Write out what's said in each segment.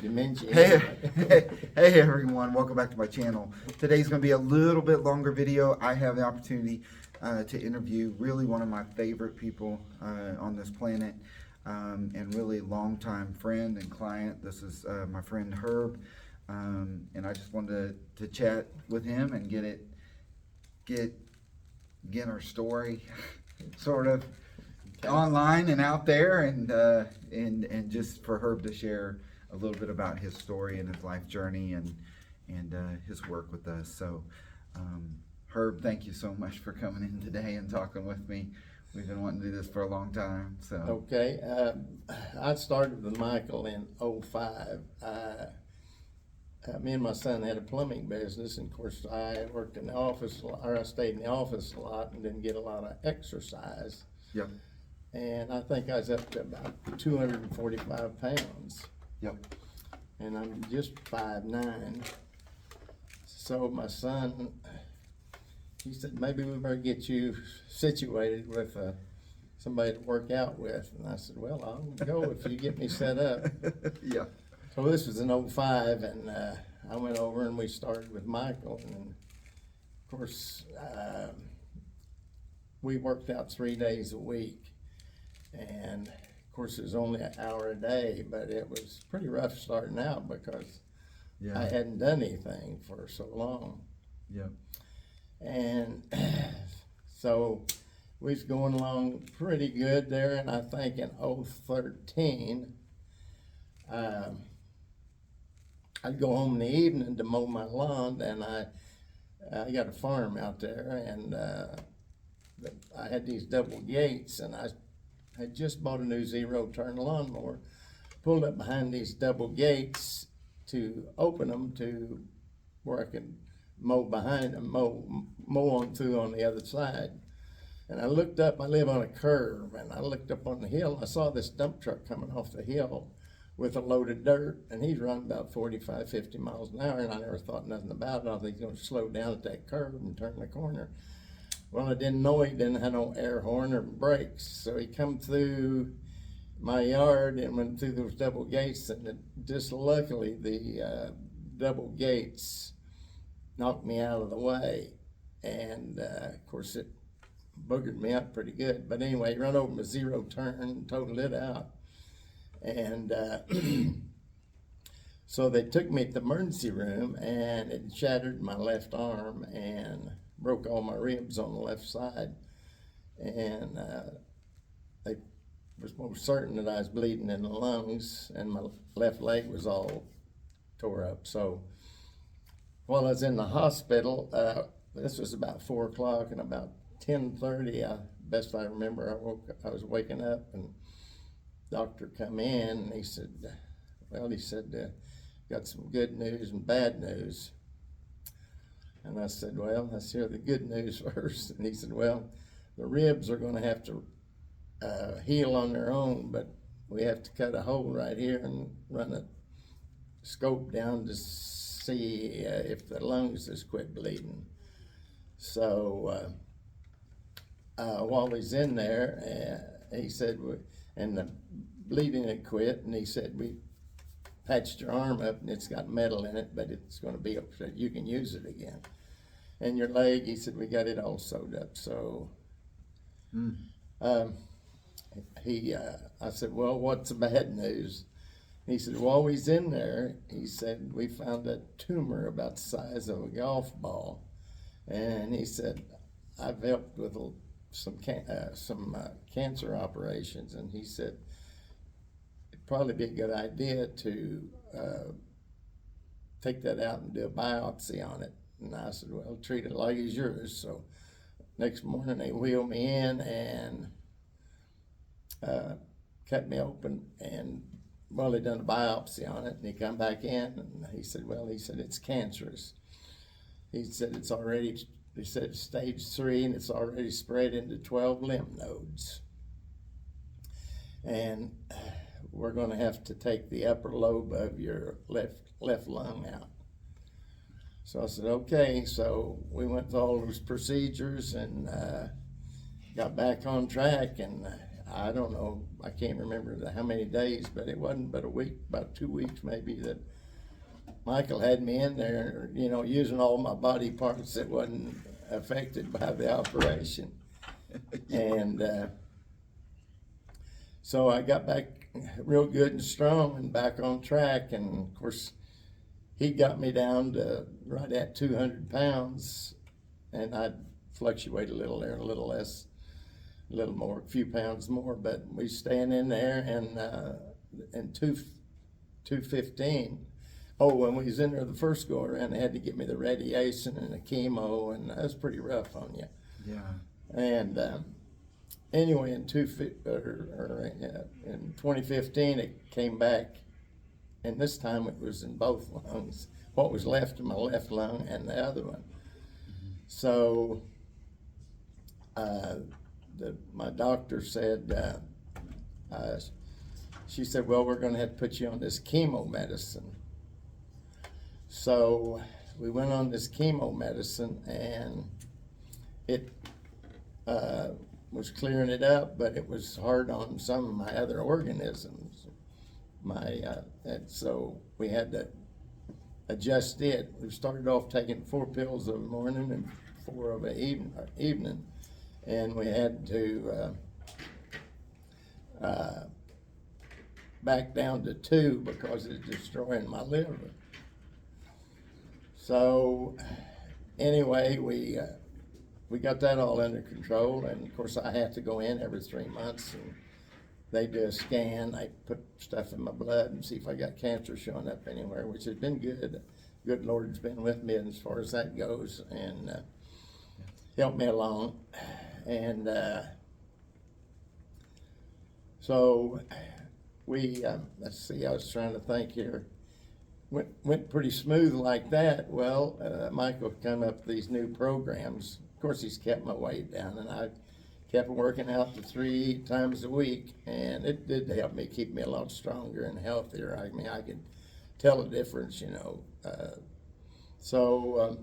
dementia. Hey everyone, welcome back to my channel. Today's going to be a little bit longer video. I have the opportunity to interview really one of my favorite people on this planet, and really longtime friend and client. This is my friend Herb, and I just wanted to chat with him and get our story sort of online and out there, and just for Herb to share a little bit about his story and his life journey and his work with us. So Herb, thank you so much for coming in today and talking with me. We've been wanting to do this for a long time. So Okay, I started with Michael in '05. Me and my son had a plumbing business, and of course I worked in the office, or I stayed in the office a lot and didn't get a lot of exercise. Yep. And I think I was up to about 245 pounds. Yep. And I'm just 5'9". So my son, he said, maybe we better get you situated with somebody to work out with. And I said, well, I'll go if you get me set up. Yeah. So this was in '05, and I went over and we started with Michael. And of course, we worked out 3 days a week. And of course, it was only an hour a day, but it was pretty rough starting out because Yeah. I hadn't done anything for so long. Yep. And so we was going along pretty good there, and I think in '13, I'd go home in the evening to mow my lawn, and I got a farm out there, and I had these double gates, and I had just bought a new zero-turn lawnmower, pulled up behind these double gates to open them to where I could mow behind them, mow on through on the other side. And I looked up, I live on a curve, and I looked up on the hill, and I saw this dump truck coming off the hill with a load of dirt, and he's running about 45, 50 miles an hour, and I never thought nothing about it. I think he's gonna slow down at that curve and turn the corner. Well, I didn't know he didn't have no air horn or brakes, so he come through my yard and went through those double gates, and just luckily the double gates knocked me out of the way, and of course it boogered me up pretty good. But anyway, he run over my zero turn and totaled it out, and so they took me to the emergency room, and it shattered my left arm and broke all my ribs on the left side, and they was most certain that I was bleeding in the lungs, and my left leg was all tore up. So while I was in the hospital, this was about 4 o'clock, and about 10:30, best I remember, I was waking up, and doctor come in, and he said, got some good news and bad news. And I said, well, let's hear the good news first. And he said, well, the ribs are going to have to heal on their own, but we have to cut a hole right here and run a scope down to see if the lungs has quit bleeding. So while he's in there, he said, and the bleeding had quit, and he said, we patched your arm up and it's got metal in it, but it's going to be up so you can use it again. And your leg, he said, we got it all sewed up. So I said, well, what's the bad news? He said, while he's in there, he said, we found a tumor about the size of a golf ball. And he said, I've helped with some cancer operations. And he said, it'd probably be a good idea to take that out and do a biopsy on it. And I said, well, treat it like it's yours. So next morning they wheeled me in and cut me open, and well, they done a biopsy on it, and he come back in, and he said, well, it's cancerous. He said it's already, they said stage 3, and it's already spread into 12 lymph nodes. And we're going to have to take the upper lobe of your left lung out. So I said, okay. So we went through all those procedures and got back on track, and I don't know, I can't remember how many days, but it wasn't but a week, about 2 weeks maybe, that Michael had me in there, you know, using all my body parts that wasn't affected by the operation. And so I got back real good and strong and back on track. And of course, he got me down to right at 200 pounds. And I'd fluctuate a little there, a little less, a little more, a few pounds more. But we staying in there, and 215. Oh, when we was in there the first go around, they had to get me the radiation and the chemo, and that was pretty rough on you. Yeah. And anyway, in 2015, it came back, and this time it was in both lungs. What was left in my left lung and the other one. So my doctor said, she said, well, we're going to have to put you on this chemo medicine. So we went on this chemo medicine, and it was clearing it up, but it was hard on some of my other organisms. And so we had to adjust it. We started off taking 4 pills of the morning and 4 of the evening, and we had to back down to 2 because it's destroying my liver. So anyway, we got that all under control, and of course I have to go in every 3 months, and they do a scan. They put stuff in my blood and see if I got cancer showing up anywhere, which has been good. Good Lord's been with me as far as that goes, and helped me along. And so we, let's see, I was trying to think here. Went pretty smooth like that. Well, Michael come up with these new programs. Of course, he's kept my weight down, and I kept working out to 3 times a week, and it did help me, keep me a lot stronger and healthier. I mean, I could tell the difference, you know. So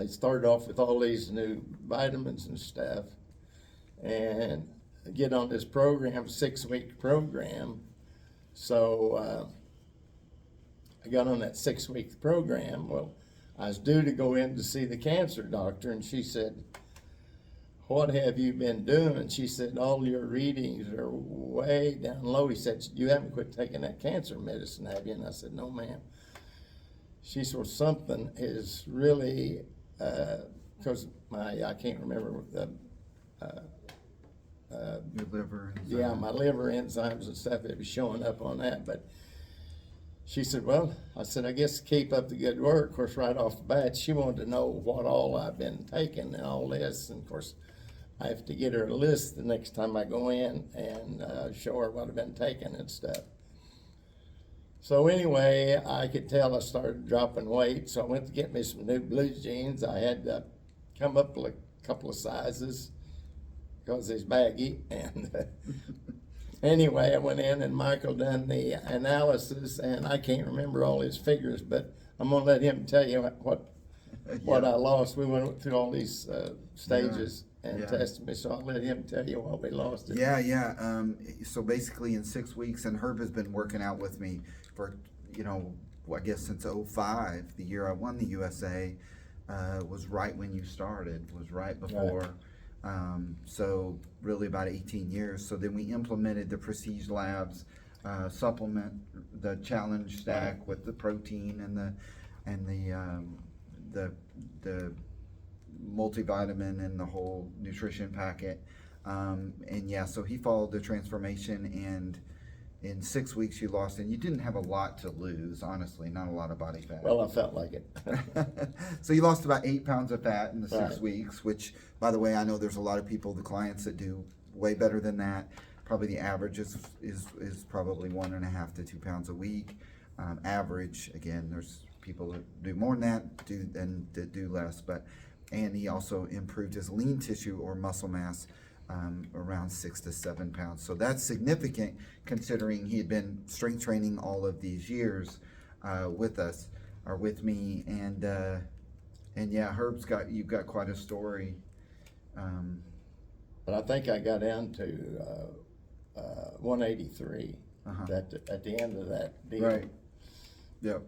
I started off with all these new vitamins and stuff, and get on this program, 6-week program. So I got on that 6-week program. Well, I was due to go in to see the cancer doctor, and she said, what have you been doing? She said, all your readings are way down low. He said, you haven't quit taking that cancer medicine, have you? And I said, no, ma'am. She said, well, something is really, because I can't remember the, Your liver. yeah, my liver enzymes and stuff, it was showing up on that. But she said, well, I said, I guess keep up the good work. Of course, right off the bat, she wanted to know what all I've been taking and all this. And of course, I have to get her a list the next time I go in and show her what I've been taking and stuff. So anyway, I could tell I started dropping weight, so I went to get me some new blue jeans. I had to come up a couple of sizes because it's baggy. And anyway, I went in and Michael done the analysis, and I can't remember all his figures, but I'm gonna let him tell you what I lost. We went through all these stages and tested me, so I'll let him tell you what we lost. Yeah. So basically in 6 weeks, and Herb has been working out with me for, I guess since 2005, the year I won the USA, was right when you started, was right before. Right. So really about 18 years. So then we implemented the Prestige Labs supplement, the Challenge Stack with the protein and the multivitamin and the whole nutrition packet. And yeah, so he followed the transformation, and in 6 weeks you lost, and you didn't have a lot to lose, honestly, not a lot of body fat. Well, I felt like it. So you lost about 8 pounds of fat in the 6 Right. weeks, which, by the way, I know there's a lot of people, the clients that do way better than that. Probably the average is probably 1.5 to 2 pounds a week. Average, again, there's people that do more than that, do less, and he also improved his lean tissue or muscle mass around 6 to 7 pounds. So that's significant considering he had been strength training all of these years with us, or with me. And yeah, you've got quite a story. but I think I got down to 183 at the end of that deal. Right. Yep.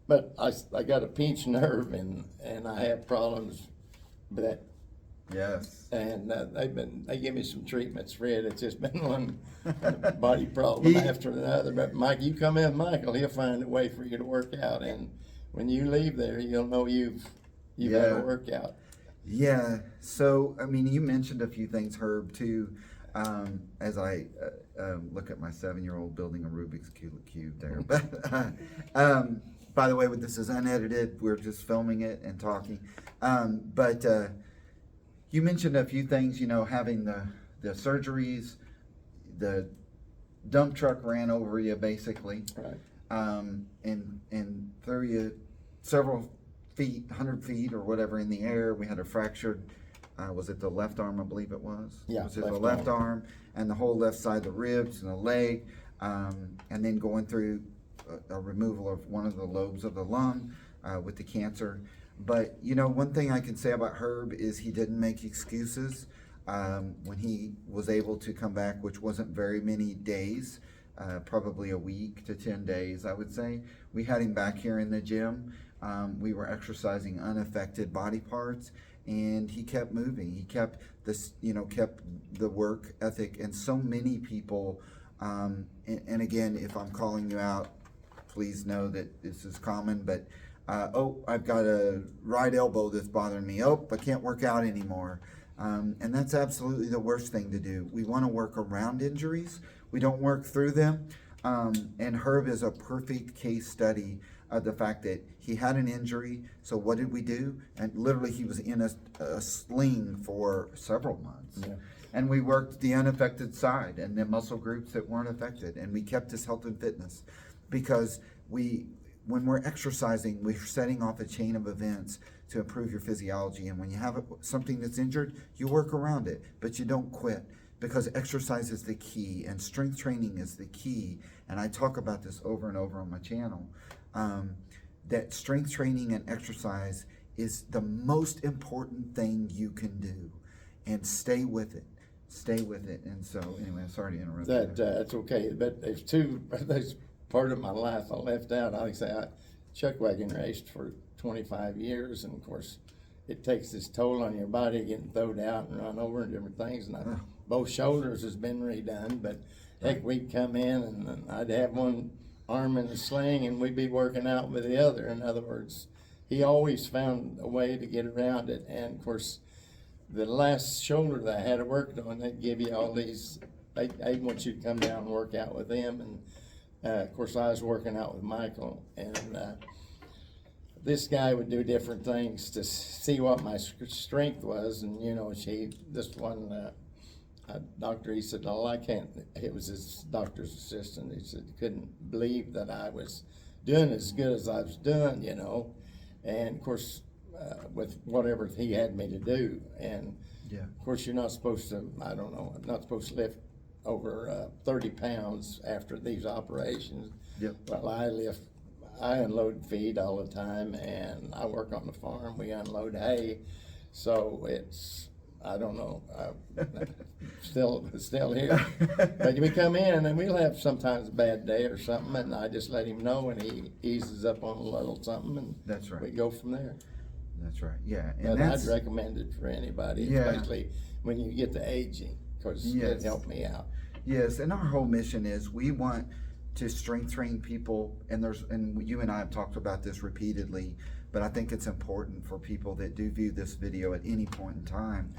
But I got a pinched nerve and I have problems with that. Yes. And they give me some treatments for it. It's just been one body problem after another. But Mike, you come in, Michael, he'll find a way for you to work out. And when you leave there, you'll know you've had a workout. Yeah. So, I mean, you mentioned a few things, Herb, too, as I look at my 7-year-old building a Rubik's Cube there. But by the way, this is unedited. We're just filming it and talking. But you mentioned a few things, you know, having the surgeries, the dump truck ran over you, basically. Right. And threw you several feet, 100 feet or whatever in the air. We had a fractured, was it the left arm, I believe it was? Yeah, was it the left arm and the whole left side, the ribs and the leg, and then going through a removal of one of the lobes of the lung with the cancer. But, you know, one thing I can say about Herb is he didn't make excuses when he was able to come back, which wasn't very many days, probably a week to 10 days, I would say. We had him back here in the gym. We were exercising unaffected body parts, and he kept moving. He kept this, you know, kept the work ethic. And so many people, and again, if I'm calling you out, please know that this is common, but oh, I've got a right elbow that's bothering me. Oh, I can't work out anymore. And that's absolutely the worst thing to do. We want to work around injuries. We don't work through them. And Herb is a perfect case study of the fact that he had an injury. So what did we do? And literally he was in a sling for several months. Yeah. And we worked the unaffected side and the muscle groups that weren't affected. And we kept his health and fitness because when we're exercising, we're setting off a chain of events to improve your physiology. And when you have something that's injured, you work around it, but you don't quit, because exercise is the key and strength training is the key. And I talk about this over and over on my channel, that strength training and exercise is the most important thing you can do, and stay with it. Stay with it. And so anyway, I'm sorry to interrupt. That's okay, but there's part of my life I left out. I say I chuck wagon raced for 25 years, and of course it takes its toll on your body getting thrown out and run over and different things. And both shoulders has been redone, but heck, we'd come in and I'd have one arm in a sling and we'd be working out with the other. In other words, he always found a way to get around it. And of course, the last shoulder that I had worked on, they'd give you all these, they want you to come down and work out with them. And of course, I was working out with Michael, and this guy would do different things to see what my strength was. And you know, this one doctor, he said, "Oh, I can't." It was his doctor's assistant. He said, couldn't believe that I was doing as good as I was doing, you know. And of course, with whatever he had me to do, and of course, you're not supposed to. I don't know. I'm not supposed to lift over 30 pounds after these operations. Yep. Well, I unload feed all the time, and I work on the farm. We unload hay, so it's, I don't know, still here. But we come in and we'll have sometimes a bad day or something, and I just let him know, and he eases up on a little something, and that's right. We go from there. That's right. Yeah, and I'd recommend it for anybody, especially when you get to aging, because it helped me out. Yes, and our whole mission is we want to strength train people, and you and I have talked about this repeatedly, but I think it's important for people that do view this video at any point in time,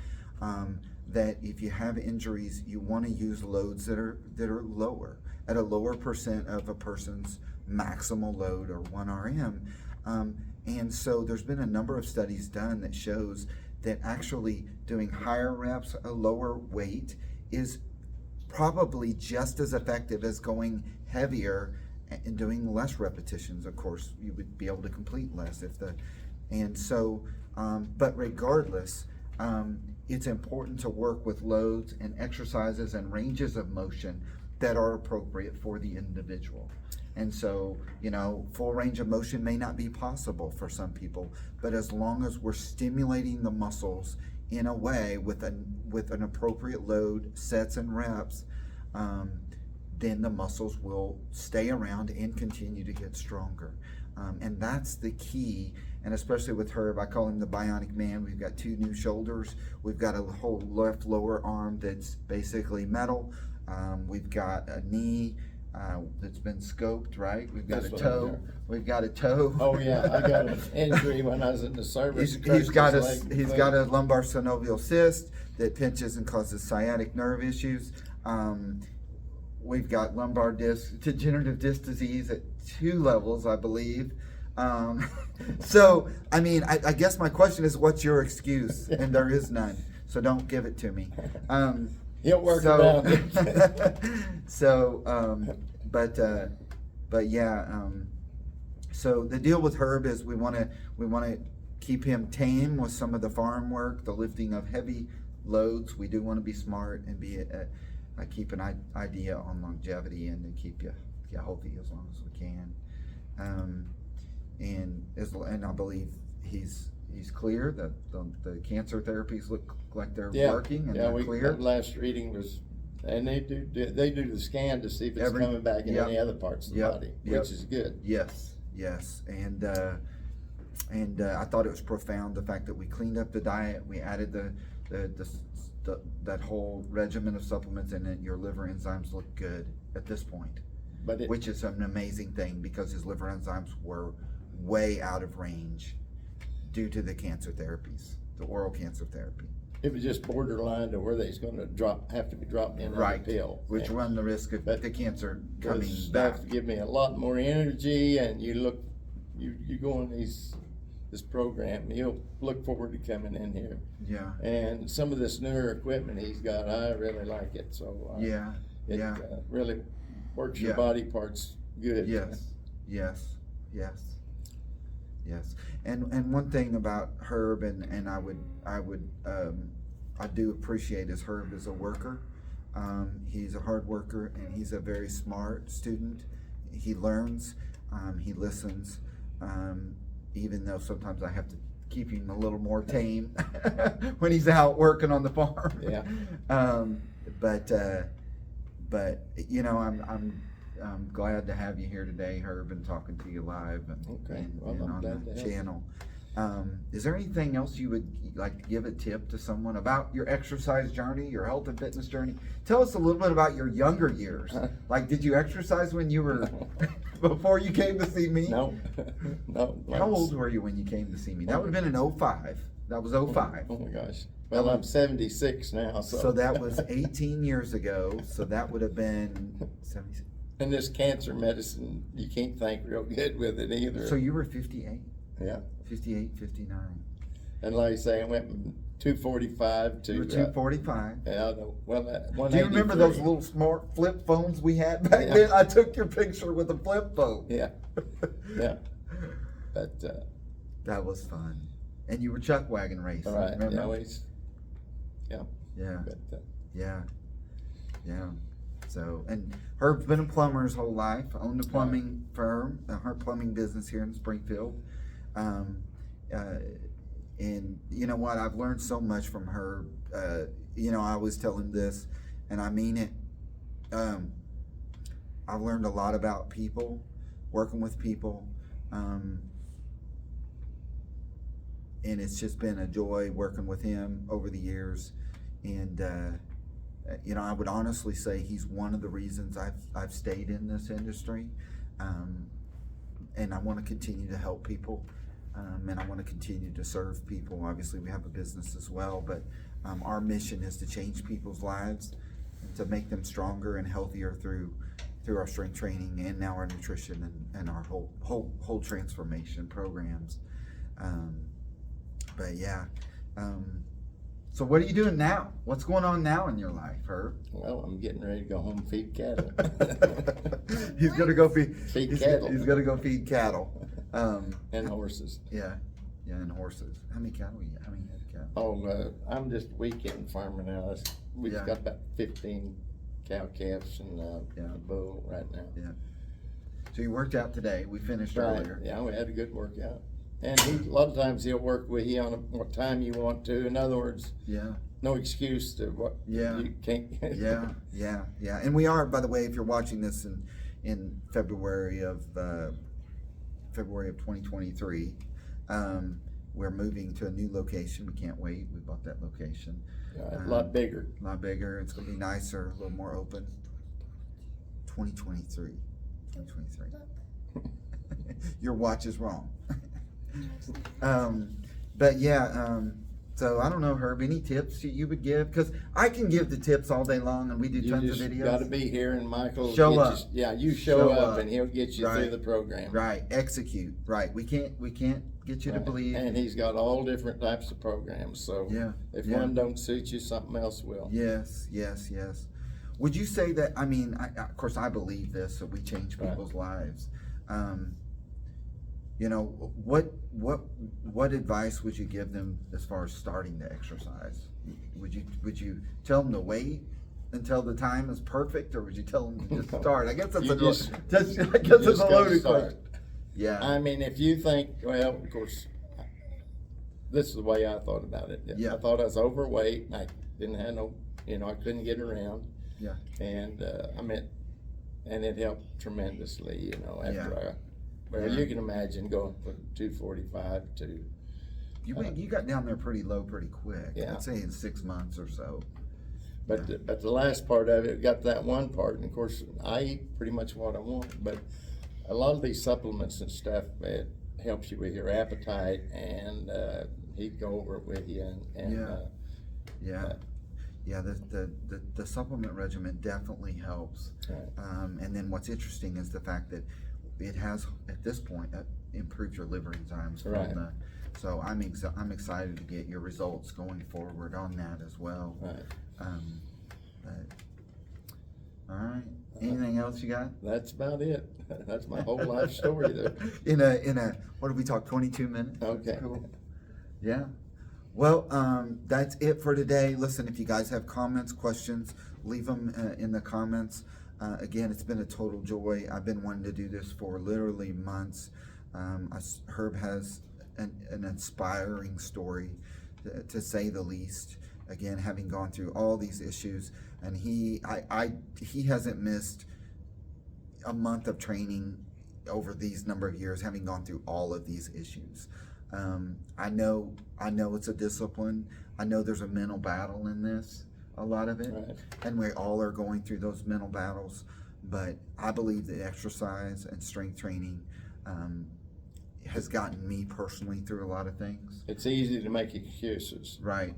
that if you have injuries, you want to use loads that are lower, at a lower percent of a person's maximal load, or 1 RM. And so there's been a number of studies done that shows that actually doing higher reps, a lower weight, is probably just as effective as going heavier and doing less repetitions. Of course, you would be able to complete less but regardless, it's important to work with loads and exercises and ranges of motion that are appropriate for the individual. And so, you know, full range of motion may not be possible for some people, but as long as we're stimulating the muscles in a way with an appropriate load, sets and reps, then the muscles will stay around and continue to get stronger. And that's the key. And especially with Herb, I call him the bionic man. We've got 2 new shoulders. We've got a whole left lower arm that's basically metal. We've got a knee that's been scoped, right? We've got This a one toe. there. We've got a toe. Oh yeah, I got an injury when I was in the service. He's got a lumbar synovial cyst that pinches and causes sciatic nerve issues. We've got lumbar degenerative disc disease at 2 levels, I believe. So, I mean, I guess my question is, what's your excuse? And there is none, so don't give it to me. He'll work around it. But yeah. So the deal with Herb is we want to keep him tame with some of the farm work, the lifting of heavy loads. We do want to be smart and keep an idea on longevity and to keep you healthy as long as we can. And I believe he's clear that the cancer therapies look like they're working and they're clear. That last reading was, and they do the scan to see if it's coming back in any other parts of the body, which is good. Yes, and I thought it was profound the fact that we cleaned up the diet, we added that whole regimen of supplements, and then your liver enzymes look good at this point, which is an amazing thing because his liver enzymes were way out of range due to the cancer therapies, the oral cancer therapy. It was just borderline to where they's going to have to be dropped in on the pill, which run the risk of the cancer coming back. Stuff give me a lot more energy, and you go on this program, you'll look forward to coming in here. Yeah. And some of this newer equipment he's got, I really like it. So it really works your body parts good. Yes. And one thing about Herb, and I do appreciate is Herb is a worker. He's a hard worker, and he's a very smart student. He learns, he listens, even though sometimes I have to keep him a little more tame when he's out working on the farm. Yeah. But you know, I'm glad to have you here today, Herb, and talking to you live and on the channel. Is there anything else you would like to give a tip to someone about your exercise journey, your health and fitness journey? Tell us a little bit about your younger years. Like, did you exercise when you were before you came to see me? No. How old were you when you came to see me? That would have been in 05. That was 05. Oh my gosh. Well, I'm 76 now. So that was 18 years ago. So that would have been 76. And this cancer medicine, you can't think real good with it either. So you were 58? Yeah. 58, 59. And like I say, I went from 245 to... You were 245. Do you remember those little smart flip phones we had back then? I took your picture with a flip phone. Yeah. But... that was fun. And you were chuck wagon racing, right. remember? Yeah. But, Yeah. So, and Herb's been a plumber his whole life, owned a plumbing firm, her plumbing business here in Springfield. And you know what, I've learned so much from Herb. You know, I always tell him this, and I mean it. I've learned a lot about people, working with people. And it's just been a joy working with him over the years. And, you know, I would honestly say he's one of the reasons I've stayed in this industry, and I want to continue to help people, and I want to continue to serve people. Obviously, we have a business as well, but our mission is to change people's lives and to make them stronger and healthier through our strength training and now our nutrition and our whole transformation programs. But yeah. So what are you doing now? What's going on now in your life, Herb? Well, I'm getting ready to go home and feed cattle. He's gonna go feed cattle. He's gonna go feed cattle. And horses. Yeah, and horses. How many cattle? How many head of cattle? Oh, I'm just weekend farmer now. We've got about 15 cow calves and a bull right now. Yeah. So you worked out today. We finished earlier. Yeah, we had a good workout. And a lot of times he'll work with you on what time you want to. In other words, Yeah. no excuse to what Yeah. you can't. Yeah. And we are, by the way, if you're watching this in February of 2023, we're moving to a new location. We can't wait. We bought that location. A lot bigger. A lot bigger. It's going to be nicer, a little more open. 2023. Your watch is wrong. But yeah, so I don't know, Herb, any tips you would give? Because I can give the tips all day long, and we do You tons of just videos. got to be here, and Michael Show get up. you show up, and he'll get you Right. through the program. Right, execute. Right, we can't get you to Right. believe. And he's got all different types of programs. So Yeah, if yeah. one don't suit you, something else will. Yes. Would you say that? I mean, of course, I believe this. So we change Right. people's lives. You know, what advice would you give them as far as starting to exercise? Would you tell them to wait until the time is perfect, or would you tell them to just start? I guess that's You a just- I guess you it's just a gotta loaded start. question. Yeah. I mean, if you think, well, of course, this is the way I thought about it. Yeah. I thought I was overweight. And I didn't have I couldn't get around. Yeah. And and it helped tremendously. After Yeah. you can imagine going from 245 to. You got down there pretty low pretty quick. Yeah. I'd say in 6 months or so. But the last part of it got that one part, and of course I eat pretty much what I want. But a lot of these supplements and stuff, it helps you with your appetite, and he'd go over it with you. Yeah, the supplement regimen definitely helps. Right. And then what's interesting is the fact that it has, at this point, improved your liver enzymes. From Right. So I'm excited to get your results going forward on that as well. Right. But, all right. Anything else you got? That's about it. That's my whole life story there. In a what did we talk? 22 minutes. Okay. That's cool. Yeah. Well, that's it for today. Listen, if you guys have comments, questions, leave them in the comments. Again, it's been a total joy. I've been wanting to do this for literally months. Herb has an inspiring story, to say the least. Again, having gone through all these issues, and he hasn't missed a month of training over these number of years, having gone through all of these issues. I know it's a discipline. I know there's a mental battle in this, a lot of it, Right. and we all are going through those mental battles. But I believe that exercise and strength training has gotten me personally through a lot of things. It's easy to make excuses. Right,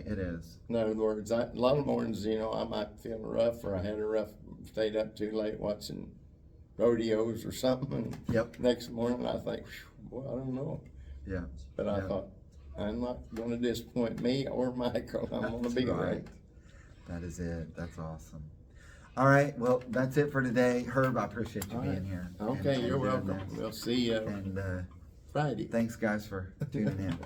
it is. In other words, a lot of mornings, I might feel rough, or I had a rough, stayed up too late watching rodeos or something. And Yep. next morning I think, boy, I don't know. Yeah. But I Yeah. thought, I'm not going to disappoint me or Michael. I'm going to be right. That is it. That's awesome. All right. Well, that's it for today. Herb, I appreciate you All being right. here. Okay, and you're doing welcome. this. We'll see you And Friday. thanks, guys, for tuning in.